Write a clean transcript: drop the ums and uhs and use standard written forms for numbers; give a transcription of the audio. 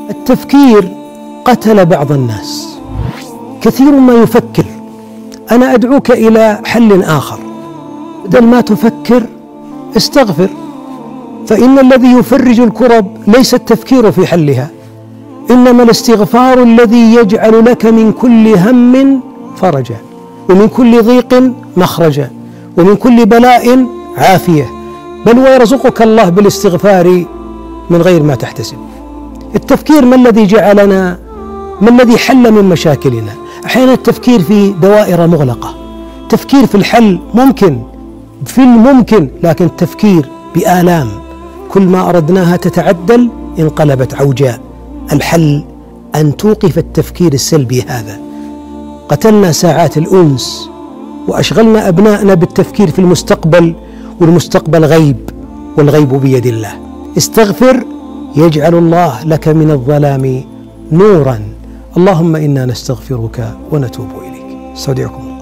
التفكير قتل بعض الناس. كثير ما يفكر. أنا أدعوك إلى حل آخر، بدل ما تفكر استغفر، فإن الذي يفرج الكرب ليس التفكير في حلها، إنما الاستغفار الذي يجعل لك من كل هم فرجا، ومن كل ضيق مخرجا، ومن كل بلاء عافية، بل ويرزقك الله بالاستغفار من غير ما تحتسب. التفكير ما الذي جعلنا، ما الذي حل من مشاكلنا؟ أحيانا التفكير في دوائر مغلقة، تفكير في الحل ممكن، في الممكن، لكن التفكير بآلام كل ما أردناها تتعدل انقلبت عوجاء. الحل أن توقف التفكير السلبي هذا. قتلنا ساعات الأنس وأشغلنا أبنائنا بالتفكير في المستقبل، والمستقبل غيب، والغيب بيد الله. استغفر يجعل الله لك من الظلام نورا. اللهم إنا نستغفرك ونتوب إليك. استودعكم.